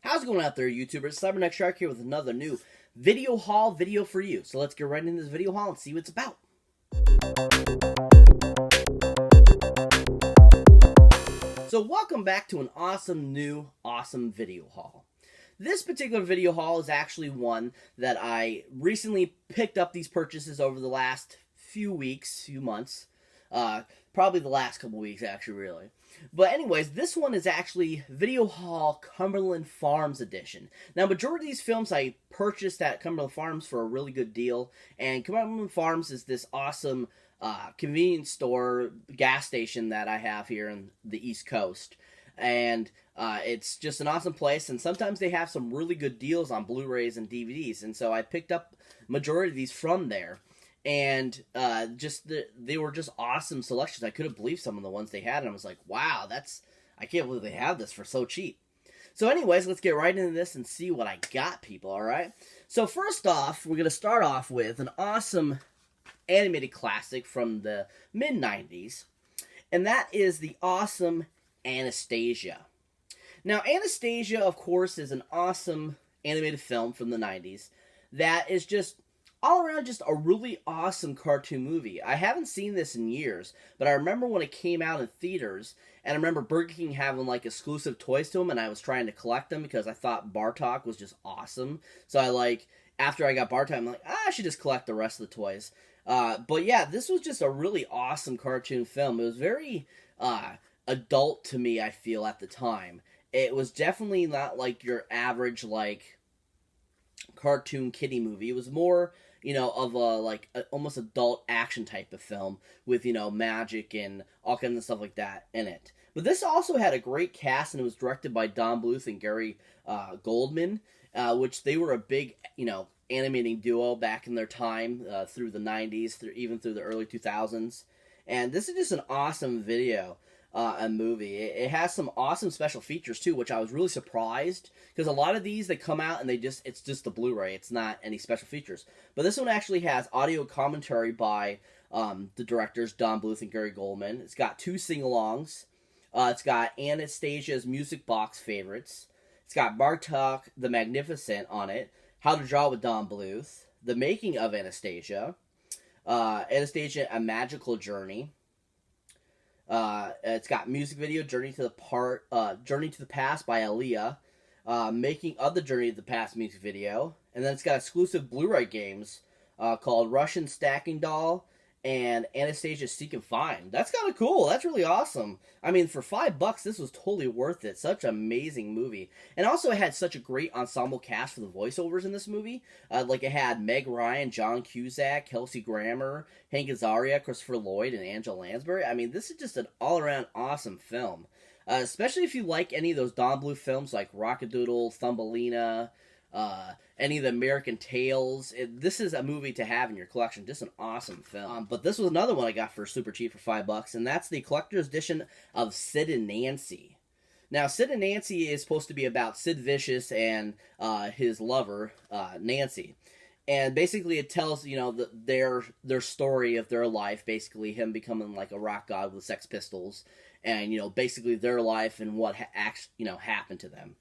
How's it going out there, YouTubers? Cyberneticshark here with another new video haul video for you. So let's get right into this video haul and see what it's about. So welcome back to an awesome video haul. This particular video haul is actually one that I recently picked up these purchases over the last few months. Probably the last couple weeks, actually, really. But anyways, this one is actually Video Haul Cumberland Farms Edition. Now, majority of these films I purchased at Cumberland Farms for a really good deal. And Cumberland Farms is this awesome convenience store, gas station that I have here in the East Coast. And it's just an awesome place. And sometimes they have some really good deals on Blu-rays and DVDs. And so I picked up majority of these from there. And they were just awesome selections. I couldn't believe some of the ones they had, and I was like, wow, I can't believe they have this for so cheap. So anyways, let's get right into this and see what I got, people, alright? So first off, we're going to start off with an awesome animated classic from the mid-90s, and that is the awesome Anastasia. Now, Anastasia, of course, is an awesome animated film from the 90s that is just all around just a really awesome cartoon movie. I haven't seen this in years, but I remember when it came out in theaters, and I remember Burger King having like exclusive toys to them, and I was trying to collect them because I thought Bartok was just awesome. So after I got Bartok, I'm like, I should just collect the rest of the toys. But yeah, this was just a really awesome cartoon film. It was very adult to me, I feel, at the time. It was definitely not like your average like cartoon kiddie movie. It was more of a almost adult action type of film with, magic and all kinds of stuff like that in it. But this also had a great cast, and it was directed by Don Bluth and Gary Goldman, which they were a big, animating duo back in their time through the 90s, even through the early 2000s. And this is just an awesome video. A movie. It has some awesome special features too, which I was really surprised, because a lot of these they come out and it's just the Blu-ray. It's not any special features. But this one actually has audio commentary by the directors Don Bluth and Gary Goldman. It's got 2 sing-alongs. It's got Anastasia's music box favorites. It's got Bartok the Magnificent on it. How to Draw with Don Bluth. The Making of Anastasia. Anastasia: A Magical Journey. It's got music video Journey to the Past by Aaliyah, Making of the Journey to the Past music video, and then it's got exclusive Blu-ray games called Russian Stacking Doll and Anastasia Seek and Find. That's kind of cool. That's really awesome. I mean, for $5, this was totally worth it. Such an amazing movie. And also it had such a great ensemble cast for the voiceovers in this movie. Like it had Meg Ryan, John Cusack, Kelsey Grammer, Hank Azaria, Christopher Lloyd, and Angela Lansbury. I mean, this is just an all-around awesome film. Especially if you like any of those Don Bluth films like Rockadoodle, Thumbelina, any of the American Tales. This is a movie to have in your collection. Just an awesome film. But this was another one I got for super cheap for $5, and that's the collector's edition of Sid and Nancy. Now, Sid and Nancy is supposed to be about Sid Vicious and his lover, Nancy. And basically it tells, their story of their life, basically him becoming like a rock god with Sex Pistols, and, basically their life and what happened to them.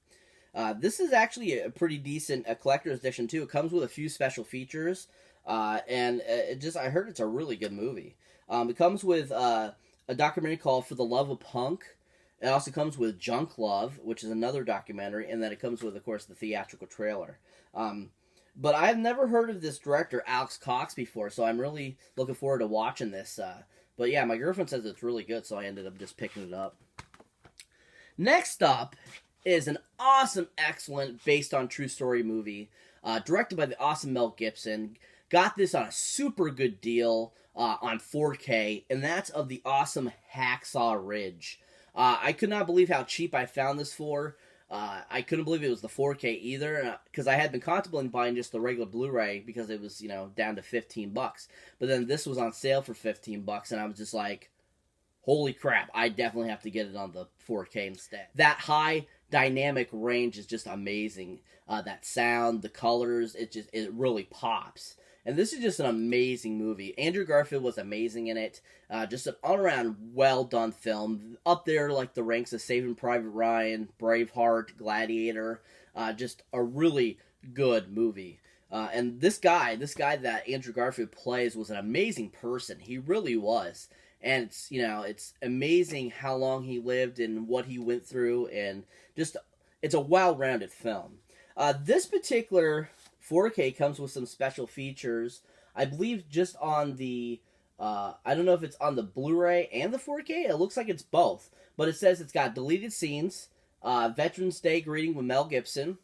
This is actually a pretty decent collector's edition too. It comes with a few special features, and I heard it's a really good movie. It comes with a documentary called For the Love of Punk. It also comes with Junk Love, which is another documentary, and then it comes with, of course, the theatrical trailer. But I've never heard of this director, Alex Cox, before, so I'm really looking forward to watching this. But yeah, my girlfriend says it's really good, so I ended up just picking it up. Next up is an awesome, excellent, based on true story movie, directed by the awesome Mel Gibson. Got this on a super good deal on 4K, and that's of the awesome Hacksaw Ridge. I could not believe how cheap I found this for. I couldn't believe it was the 4K either, because I had been contemplating buying just the regular Blu-ray because it was, down to $15. But then this was on sale for $15, and I was just like, holy crap, I definitely have to get it on the 4K instead. That high dynamic range is just amazing. That sound, the colors, it really pops. And this is just an amazing movie. Andrew Garfield was amazing in it. Just an all-around well-done film. Up there like the ranks of Saving Private Ryan, Braveheart, Gladiator. Just a really good movie. And this guy that Andrew Garfield plays was an amazing person. He really was. And it's amazing how long he lived and what he went through, and just it's a well-rounded film. This particular 4K comes with some special features. I believe just on the I don't know if it's on the Blu-ray and the 4K. It looks like it's both, but it says it's got deleted scenes, Veterans Day greeting with Mel Gibson,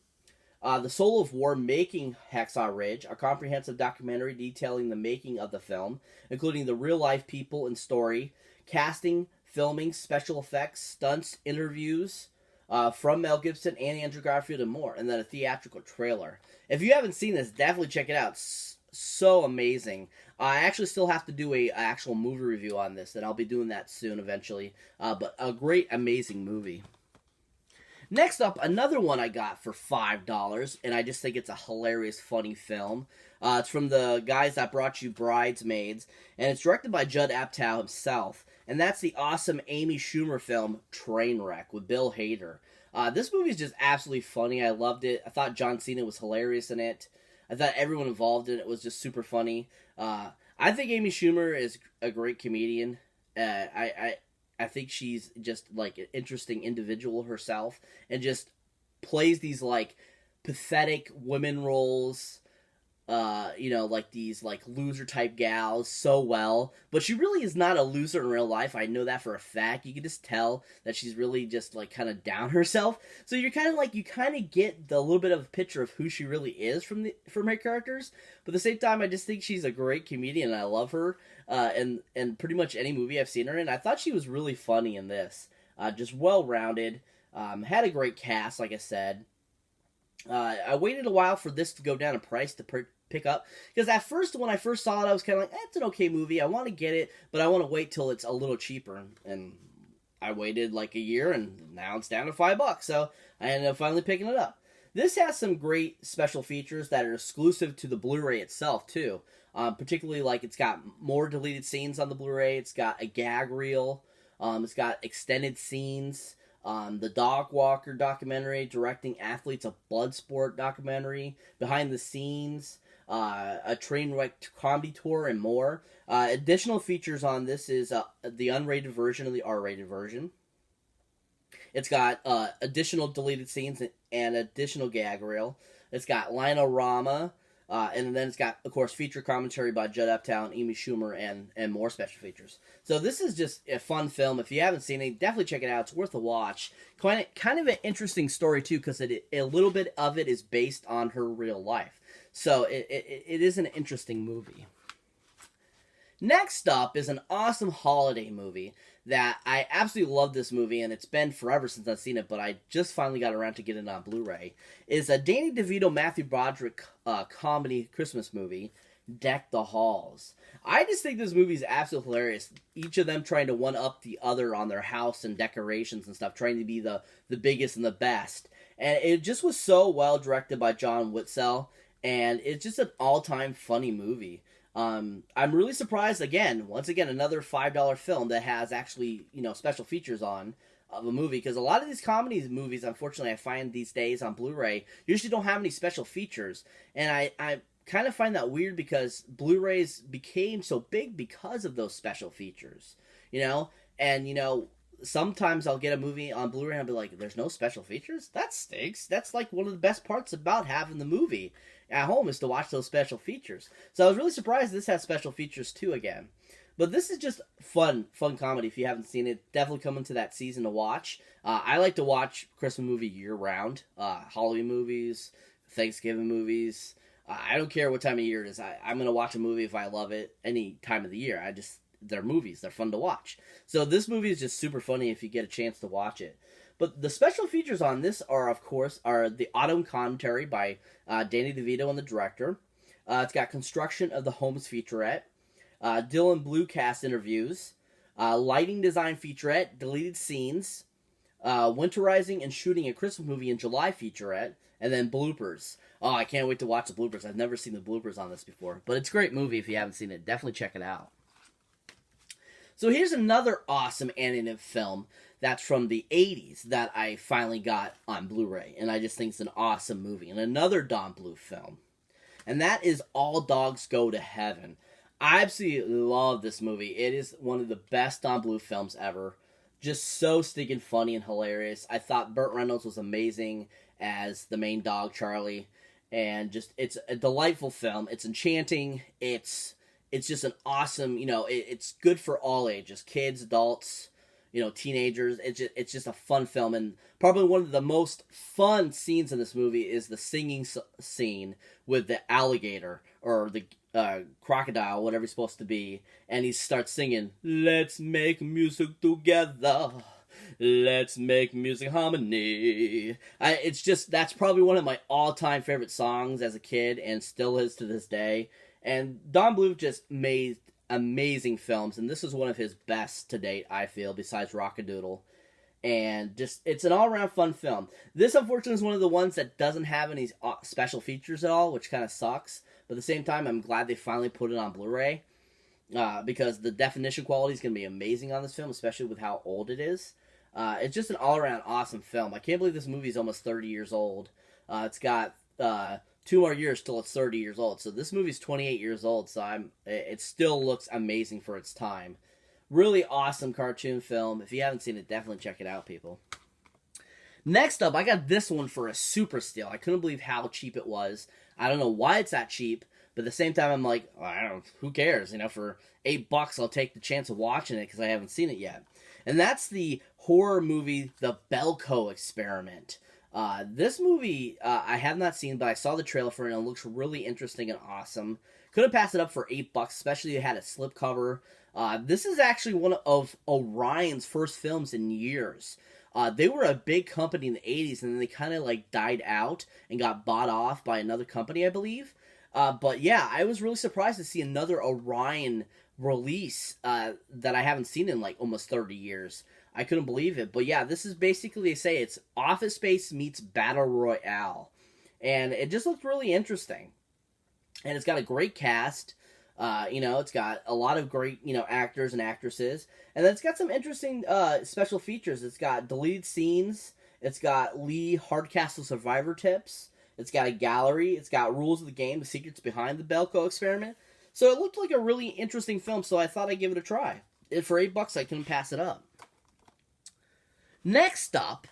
The Soul of War making Hacksaw Ridge, a comprehensive documentary detailing the making of the film, including the real-life people and story, casting, filming, special effects, stunts, interviews from Mel Gibson and Andrew Garfield, and more, and then a theatrical trailer. If you haven't seen this, definitely check it out. It's so amazing. I actually still have to do a actual movie review on this, and I'll be doing that soon eventually. But a great, amazing movie. Next up, another one I got for $5, and I just think it's a hilarious, funny film. It's from the guys that brought you Bridesmaids, and it's directed by Judd Apatow himself. And that's the awesome Amy Schumer film, Trainwreck, with Bill Hader. This movie is just absolutely funny. I loved it. I thought John Cena was hilarious in it. I thought everyone involved in it was just super funny. I think Amy Schumer is a great comedian. I think she's just like an interesting individual herself, and just plays these like pathetic women roles, like these like loser type gals so well. But she really is not a loser in real life. I know that for a fact. You can just tell that she's really just like kind of down herself. So you're kind of like, you kind of get the little bit of a picture of who she really is from her characters. But at the same time, I just think she's a great comedian, and I love her. And pretty much any movie I've seen her in, I thought she was really funny in this. Just well-rounded. Had a great cast, like I said. I waited a while for this to go down in price to pick up, because at first, when I first saw it, I was kind of like, it's an okay movie. I want to get it, but I want to wait till it's a little cheaper. And I waited like a year, and now it's down to $5. So I ended up finally picking it up. This has some great special features that are exclusive to the Blu-ray itself, too. Particularly, like, it's got more deleted scenes on the Blu-ray. It's got a gag reel. It's got extended scenes. The Dog Walker documentary, directing athletes, a blood sport documentary, behind the scenes, a Trainwreck comedy tour, and more. Additional features on this is the unrated version and the R-rated version. It's got additional deleted scenes and additional gag reel. It's got Linorama, and then it's got, of course, feature commentary by Judd Apatow and Amy Schumer, and more special features. So this is just a fun film. If you haven't seen it, definitely check it out. It's worth a watch. Kind of an interesting story, too, because a little bit of it is based on her real life. So it is an interesting movie. Next up is an awesome holiday movie that I absolutely love. This movie, and it's been forever since I've seen it, but I just finally got around to getting it on Blu-ray. Is a Danny DeVito, Matthew Broderick comedy Christmas movie, Deck the Halls. I just think this movie is absolutely hilarious. Each of them trying to one-up the other on their house and decorations and stuff, trying to be the biggest and the best. And it just was so well directed by John Whitesell, and it's just an all-time funny movie. I'm really surprised, once again, another $5 film that has actually, special features of a movie, because a lot of these comedy movies, unfortunately, I find these days on Blu-ray, usually don't have any special features, and I kind of find that weird, because Blu-rays became so big because of those special features, and, sometimes I'll get a movie on Blu-ray and I'll be like, there's no special features? That stinks. That's like one of the best parts about having the movie at home, is to watch those special features. So I was really surprised this has special features too again. But this is just fun comedy. If you haven't seen it, definitely come into that season to watch. I like to watch Christmas movie year-round. Halloween movies, Thanksgiving movies. I don't care what time of year it is. I'm going to watch a movie if I love it any time of the year. They're movies. They're fun to watch. So this movie is just super funny if you get a chance to watch it. But the special features on this are, of course, the autumn commentary by Danny DeVito and the director. It's got construction of the homes featurette, Dylan Blue cast interviews, lighting design featurette, deleted scenes, winterizing and shooting a Christmas movie in July featurette, and then bloopers. Oh, I can't wait to watch the bloopers. I've never seen the bloopers on this before, but it's a great movie if you haven't seen it. Definitely check it out. So here's another awesome animated film that's from the 80s that I finally got on Blu-ray, and I just think it's an awesome movie. And another Don Bluth film, and that is All Dogs Go to Heaven. I absolutely love this movie. It is one of the best Don Bluth films ever. Just so stinking funny and hilarious. I thought Burt Reynolds was amazing as the main dog, Charlie. And just, it's a delightful film. It's enchanting. It's just an awesome, it's good for all ages. Kids, adults, teenagers. It's just a fun film. And probably one of the most fun scenes in this movie is the singing scene with the alligator, or the crocodile, whatever he's supposed to be. And he starts singing, "Let's make music together. Let's make music harmony." That's probably one of my all-time favorite songs as a kid, and still is to this day. And Don Bluth just made amazing films, and this is one of his best to date, I feel, besides Rockadoodle. And just, it's an all-around fun film. This, unfortunately, is one of the ones that doesn't have any special features at all, which kind of sucks. But at the same time, I'm glad they finally put it on Blu-ray, because the definition quality is going to be amazing on this film, especially with how old it is. It's just an all-around awesome film. I can't believe this movie is almost 30 years old. It's got 2 more years till it's 30 years old. So this movie's 28 years old, so it still looks amazing for its time. Really awesome cartoon film. If you haven't seen it, definitely check it out, people. Next up, I got this one for a super steal. I couldn't believe how cheap it was. I don't know why it's that cheap, but at the same time, I'm like, who cares? For $8, I'll take the chance of watching it because I haven't seen it yet. And that's the horror movie, The Belko Experiment. This movie, I have not seen, but I saw the trailer for it, and it looks really interesting and awesome. Couldn't pass it up for $8, especially it had a slipcover. This is actually one of Orion's first films in years. They were a big company in the 80s, and then they kind of died out and got bought off by another company, I believe. But yeah, I was really surprised to see another Orion release that I haven't seen in almost 30 years. I couldn't believe it. But yeah, this is basically, they say it's Office Space meets Battle Royale. And it just looks really interesting. And it's got a great cast. It's got a lot of great, actors and actresses. And then it's got some interesting special features. It's got deleted scenes. It's got Lee Hardcastle survivor tips. It's got a gallery. It's got rules of the game, the secrets behind the Belko Experiment. So it looked like a really interesting film, so I thought I'd give it a try. For $8, I couldn't pass it up. Next up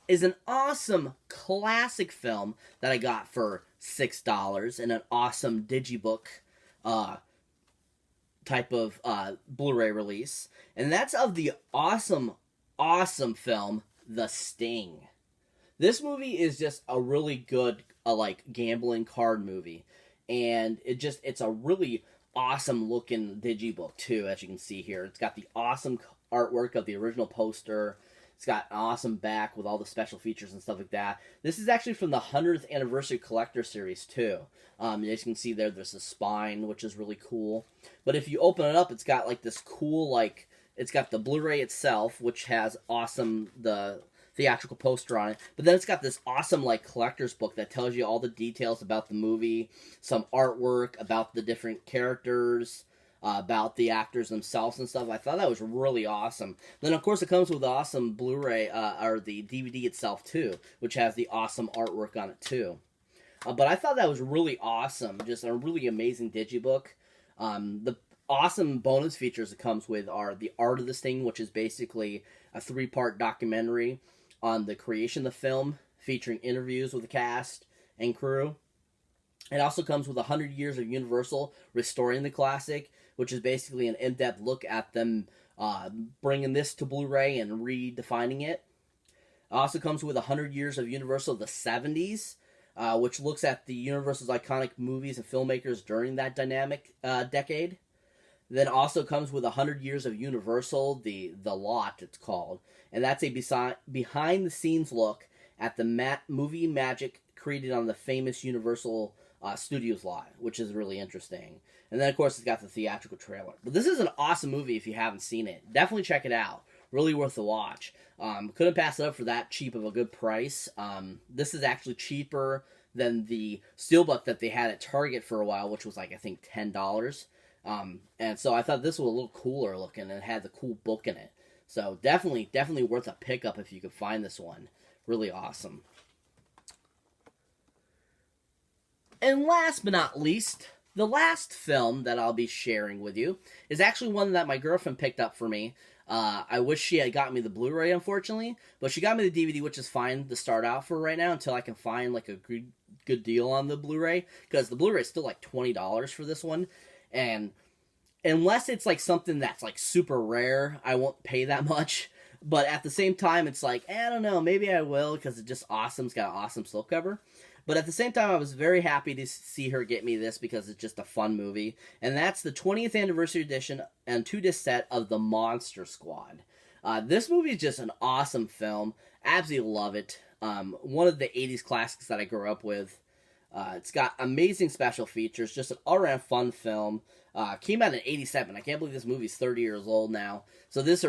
is an awesome classic film that I got for $6 in an awesome digibook type of Blu-ray release. And that's of the awesome film, The Sting. This movie is just a really good gambling card movie. And it's a really awesome looking digibook too, as you can see here. It's got the awesome artwork of the original poster. It's got an awesome back with all the special features and stuff like that. This is actually from the 100th Anniversary Collector Series, too. As you can see there's a spine, which is really cool. But if you open it up, it's got this cool, it's got the Blu-ray itself, which has the theatrical poster on it. But then it's got this awesome, collector's book that tells you all the details about the movie, some artwork, about the different characters, about the actors themselves and stuff. I thought that was really awesome. Then, of course, it comes with the awesome Blu-ray, or the DVD itself, too, which has the awesome artwork on it, too. But I thought that was really awesome. Just a really amazing digibook. The awesome bonus features it comes with are The Art of the Sting, which is basically a 3-part documentary on the creation of the film, featuring interviews with the cast and crew. It also comes with 100 Years of Universal Restoring the Classic, which is basically an in-depth look at them bringing this to Blu-ray and redefining it. It also comes with 100 Years of Universal, the 70s, which looks at the Universal's iconic movies and filmmakers during that dynamic decade. Then also comes with 100 Years of Universal, the Lot, it's called. And that's a behind-the-scenes look at the movie magic created on the famous Universal Studios lot, which is really interesting. And then, of course, it's got the theatrical trailer. But this is an awesome movie if you haven't seen it. Definitely check it out. Really worth the watch. Couldn't pass it up for that cheap of a good price. This is actually cheaper than the Steelbook that they had at Target for a while, which was like, I think, $10. And so I thought this was a little cooler looking, and it had the cool book in it. So definitely worth a pickup if you could find this one. Really awesome. And last but not least, the last film that I'll be sharing with you is actually one that my girlfriend picked up for me. I wish she had got me the Blu-ray, unfortunately, but she got me the DVD, which is fine to start out for right now until I can find like a good deal on the Blu-ray, because the Blu-ray is still like $20 for this one, and unless it's like something that's like super rare, I won't pay that much. But at the same time, it's like, I don't know, maybe I will, because it's just awesome. It's got an awesome slipcover. But at the same time, I was very happy to see her get me this because it's just a fun movie. And that's the 20th anniversary edition and 2-disc set of The Monster Squad. This movie is just an awesome film. Absolutely love it. One of the 80s classics that I grew up with. It's got amazing special features. Just an all-around fun film. Came out in '87. I can't believe this movie's 30 years old now. So this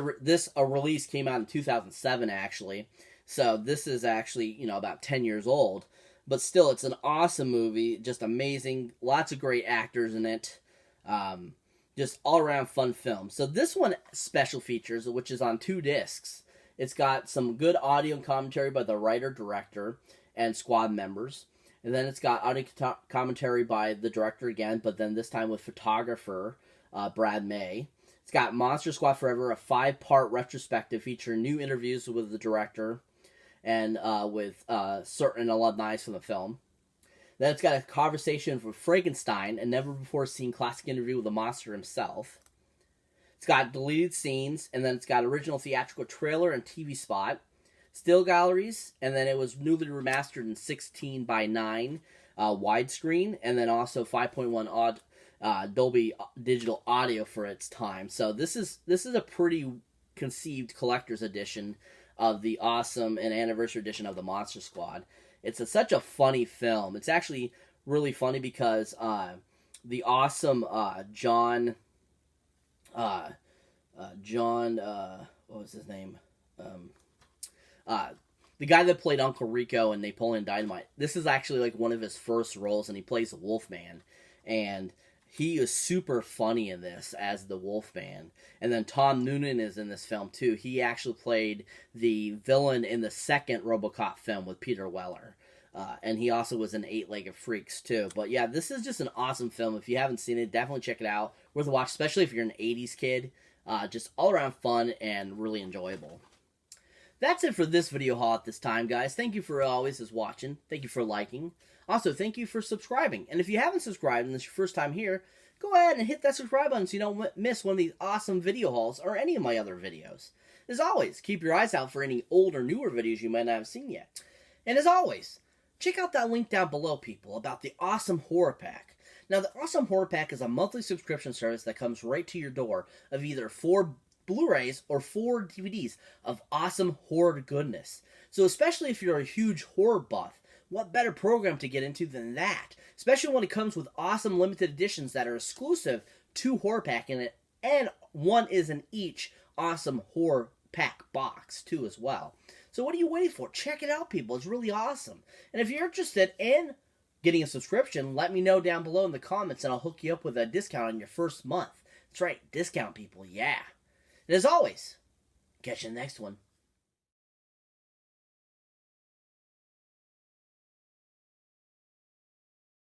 release came out in 2007, actually. So this is actually, about 10 years old. But still, it's an awesome movie. Just amazing. Lots of great actors in it. Just all-around fun film. So this one special features, which is on 2 discs. It's got some good audio and commentary by the writer, director, and squad members. And then it's got audio commentary by the director again, but then this time with photographer Brad May. It's got Monster Squad Forever, a 5-part retrospective featuring new interviews with the director and with certain alumni from the film. Then it's got a conversation with Frankenstein, a never-before-seen classic interview with the monster himself. It's got deleted scenes, and then it's got original theatrical trailer and TV spot, still galleries, and then it was newly remastered in 16:9 widescreen, and then also 5.1 Dolby Digital Audio for its time. So this is a pretty conceived collector's edition of the awesome and anniversary edition of the Monster Squad. It's such a funny film. It's actually really funny because the awesome John, what was his name? The guy that played Uncle Rico in Napoleon Dynamite. This is actually like one of his first roles, and he plays the Wolfman. And he is super funny in this as the Wolfman. And then Tom Noonan is in this film too. He actually played the villain in the second RoboCop film with Peter Weller. And he also was in 8-Legged Freaks too. But yeah, this is just an awesome film. If you haven't seen it, definitely check it out. Worth a watch, especially if you're an 80s kid. Just all around fun and really enjoyable. That's it for this video haul at this time, guys. Thank you for always watching. Thank you for liking. Also, thank you for subscribing. And if you haven't subscribed and this is your first time here, go ahead and hit that subscribe button so you don't miss one of these awesome video hauls or any of my other videos. As always, keep your eyes out for any old or newer videos you might not have seen yet. And as always, check out that link down below, people, about the Awesome Horror Pack. Now, the Awesome Horror Pack is a monthly subscription service that comes right to your door of either 4 Blu-rays or 4 DVDs of awesome horror goodness. So especially if you're a huge horror buff, what better program to get into than that? Especially when it comes with awesome limited editions that are exclusive to Horror Pack in it, and one is in each Awesome Horror Pack box too as well. So what are you waiting for? Check it out, people. It's really awesome. And if you're interested in getting a subscription, let me know down below in the comments and I'll hook you up with a discount on your first month. That's right, discount, people, yeah. And as always, catch you in the next one.